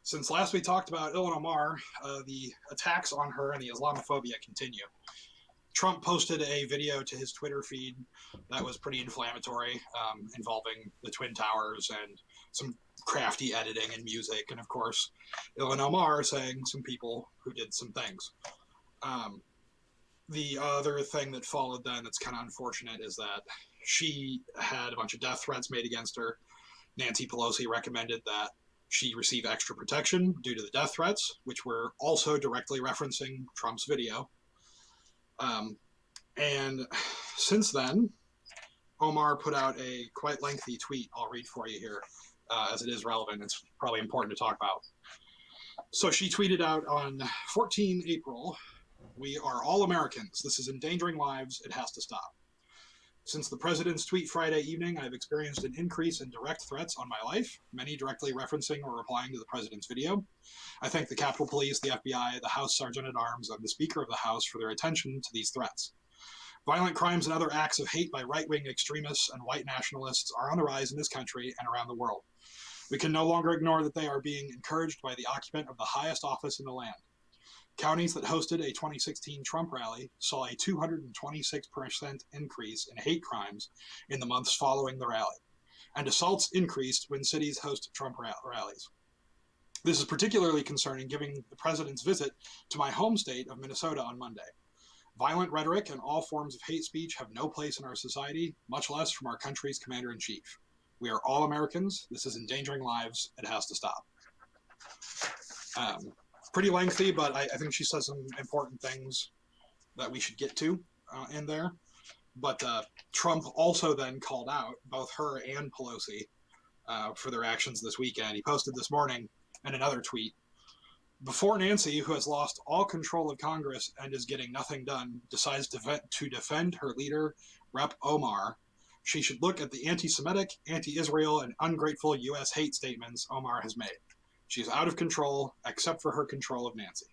Since last we talked about Ilhan Omar, the attacks on her and the Islamophobia continue. Trump posted a video to his Twitter feed that was pretty inflammatory, involving the Twin Towers and some crafty editing and music, and of course, Ilhan Omar saying some people who did some things. Um, the other thing that followed then that's kind of unfortunate is that she had a bunch of death threats made against her. Nancy Pelosi recommended that she receive extra protection due to the death threats, which were also directly referencing Trump's video. Um, and since then, Omar put out a quite lengthy tweet. I'll read for you here, as it is relevant. It's probably important to talk about. So she tweeted out on 14 April, "We are all Americans. This is endangering lives. It has to stop. Since the president's tweet Friday evening, I have experienced an increase in direct threats on my life, many directly referencing or replying to the president's video. I thank the Capitol Police, the FBI, the House Sergeant at Arms, and the Speaker of the House for their attention to these threats. Violent crimes and other acts of hate by right-wing extremists and white nationalists are on the rise in this country and around the world. We can no longer ignore that they are being encouraged by the occupant of the highest office in the land. Counties that hosted a 2016 Trump rally saw a 226% increase in hate crimes in the months following the rally, and assaults increased when cities host Trump rallies. This is particularly concerning given the president's visit to my home state of Minnesota on Monday. Violent rhetoric and all forms of hate speech have no place in our society, much less from our country's commander-in-chief. We are all Americans. This is endangering lives. It has to stop." Pretty lengthy, but I think she says some important things that we should get to in there. But Trump also then called out both her and Pelosi for their actions this weekend. He posted this morning in another tweet, "Before Nancy, who has lost all control of Congress and is getting nothing done, decides to defend her leader, Rep. Omar, she should look at the anti-Semitic, anti-Israel, and ungrateful U.S. hate statements Omar has made. She's out of control, except for her control of Nancy."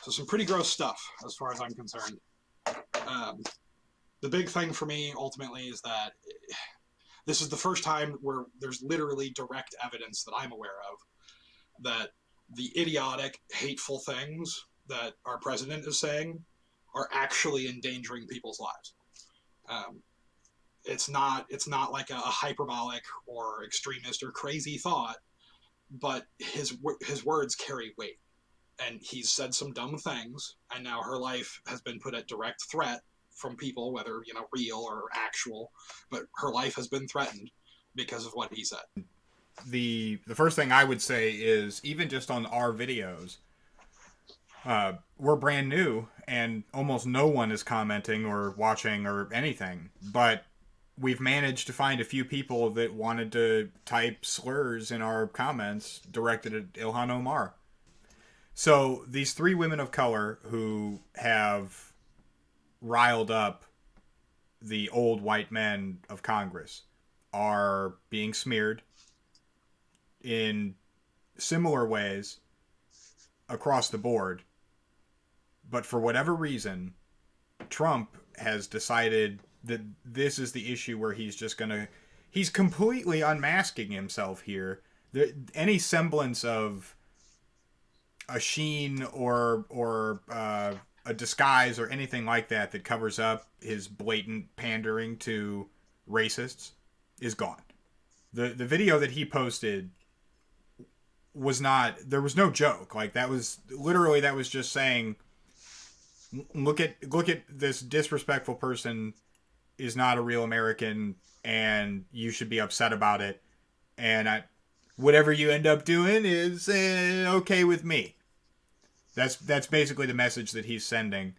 So some pretty gross stuff, as far as I'm concerned. The big thing for me, ultimately, is that this is the first time where there's literally direct evidence that I'm aware of that the idiotic, hateful things that our president is saying are actually endangering people's lives. It's not like a hyperbolic or extremist or crazy thought, but his words carry weight, and he's said some dumb things, and now her life has been put at direct threat from people, whether real or actual, but her life has been threatened because of what he said. The first thing I would say is, even just on our videos, we're brand new and almost no one is commenting or watching or anything, but we've managed to find a few people that wanted to type slurs in our comments directed at Ilhan Omar. So these three women of color who have riled up the old white men of Congress are being smeared in similar ways across the board. But for whatever reason, Trump has decided that this is the issue where he's completely unmasking himself here. Any semblance of a sheen or a disguise or anything like that covers up his blatant pandering to racists is gone. The video that he posted there was no joke. Like, that was just saying, look at this disrespectful person is not a real American, and you should be upset about it. And whatever you end up doing is okay with me. That's basically the message that he's sending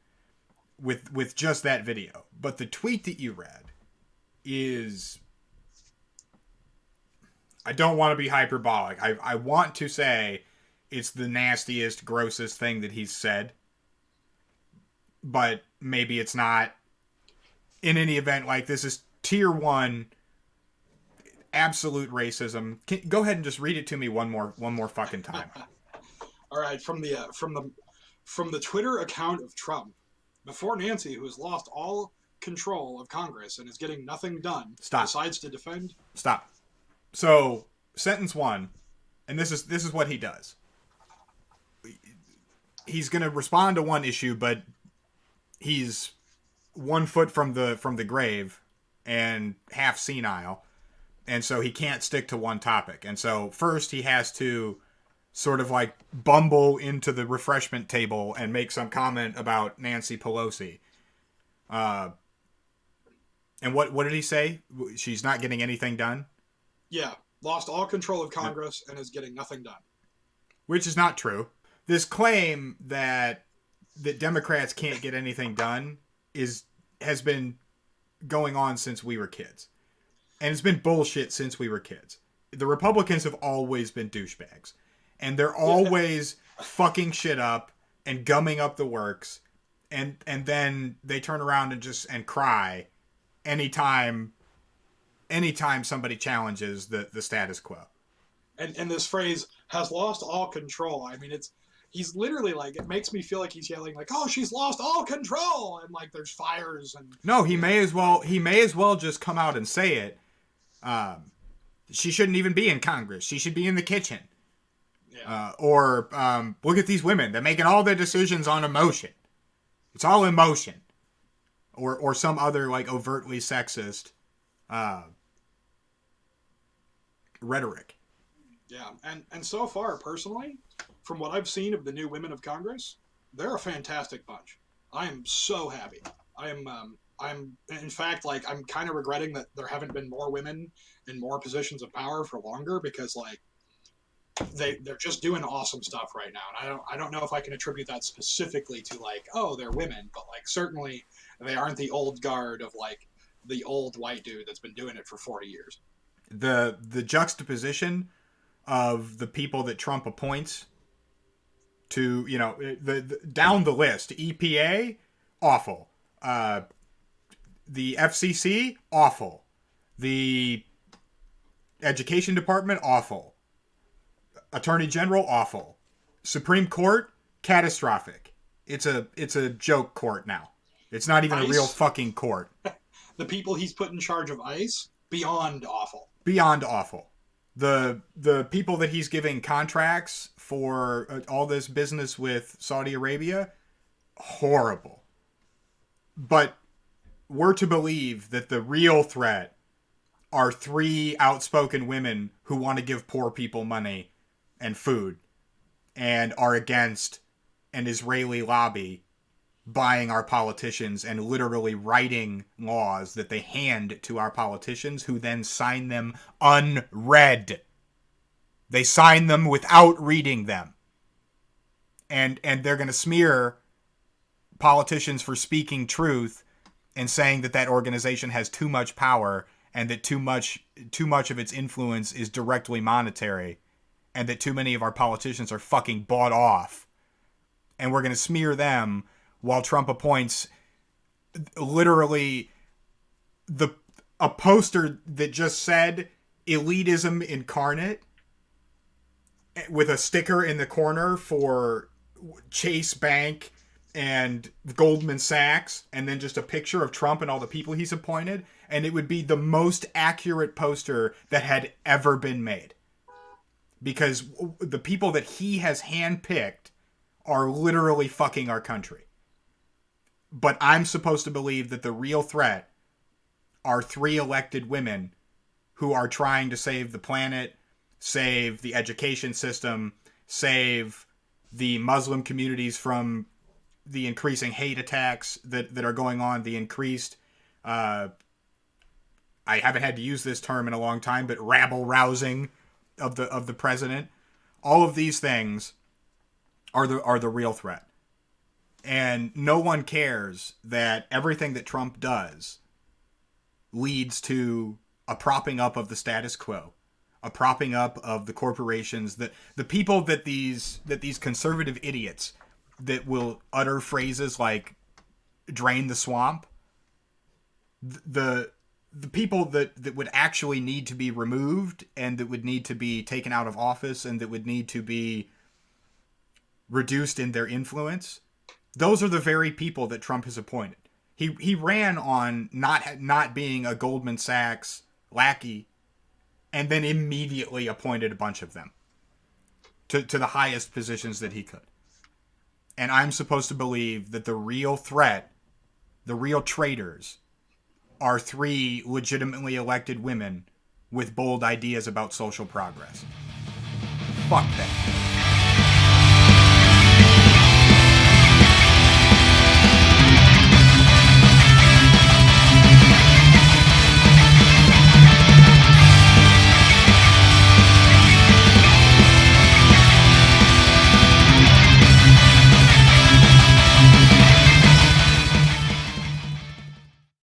with just that video. But the tweet that you read is, I don't want to be hyperbolic. I want to say it's the nastiest, grossest thing that he's said. But maybe it's not. In any event, like, this is tier 1 absolute racism. Go ahead and just read it to me one more fucking time. All right, from the Twitter account of Trump, "Before Nancy, who has lost all control of Congress and is getting nothing done, decides to defend." Stop. So, sentence 1, And this is what he does. He's going to respond to one issue, but he's 1 foot from the grave and half senile, and so he can't stick to one topic. And so first he has to sort of like bumble into the refreshment table and make some comment about Nancy Pelosi. And what did he say? She's not getting anything done? Yeah, lost all control of Congress and is getting nothing done. Which is not true. This claim that Democrats can't get anything done has been going on since we were kids. And it's been bullshit since we were kids. The Republicans have always been douchebags. And they're always fucking shit up and gumming up the works. And then they turn around and cry anytime somebody challenges the status quo. And this phrase has lost all control. I mean, he's literally like, it makes me feel like he's yelling like, "Oh, she's lost all control," and like there's fires and. No, he may as well just come out and say it. She shouldn't even be in Congress. She should be in the kitchen. Yeah. Or look at these women. They're making all their decisions on emotion. It's all emotion. Or some other like overtly sexist rhetoric. Yeah, and so far, personally, from what I've seen of the new women of Congress, they're a fantastic bunch. I am so happy. I'm in fact, like, I'm kind of regretting that there haven't been more women in more positions of power for longer, because like they're just doing awesome stuff right now. And I don't know if I can attribute that specifically to like, oh, they're women, but like certainly they aren't the old guard of like the old white dude that's been doing it for 40 years. The juxtaposition of the people that Trump appoints to, you know, the down the list: EPA, awful. The FCC, awful. The Education Department, awful. Attorney General, awful. Supreme Court, catastrophic. It's a joke court now. It's not even ICE. A real fucking court. The people he's put in charge of ICE, beyond awful. Beyond awful. The people that he's giving contracts for all this business with Saudi Arabia, horrible. But we're to believe that the real threat are 3 outspoken women who want to give poor people money and food and are against an Israeli lobby buying our politicians and literally writing laws that they hand to our politicians, who then sign them unread. They sign them without reading them. And they're going to smear politicians for speaking truth and saying that organization has too much power and that too much of its influence is directly monetary, and that too many of our politicians are fucking bought off. And we're going to smear them while Trump appoints literally a poster that just said elitism incarnate with a sticker in the corner for Chase Bank and Goldman Sachs, and then just a picture of Trump and all the people he's appointed, and it would be the most accurate poster that had ever been made. Because the people that he has handpicked are literally fucking our country. But I'm supposed to believe that the real threat are 3 elected women who are trying to save the planet, save the education system, save the Muslim communities from the increasing hate attacks that are going on, the increased, I haven't had to use this term in a long time, but rabble-rousing of the president. All of these things are the real threat. And no one cares that everything that Trump does leads to a propping up of the status quo, a propping up of the corporations, that the people that these conservative idiots that will utter phrases like drain the swamp, the people that would actually need to be removed and that would need to be taken out of office and that would need to be reduced in their influence, those are the very people that Trump has appointed. He ran on not being a Goldman Sachs lackey, and then immediately appointed a bunch of them. to the highest positions that he could. And I'm supposed to believe that the real threat, the real traitors, are 3 legitimately elected women with bold ideas about social progress. Fuck that.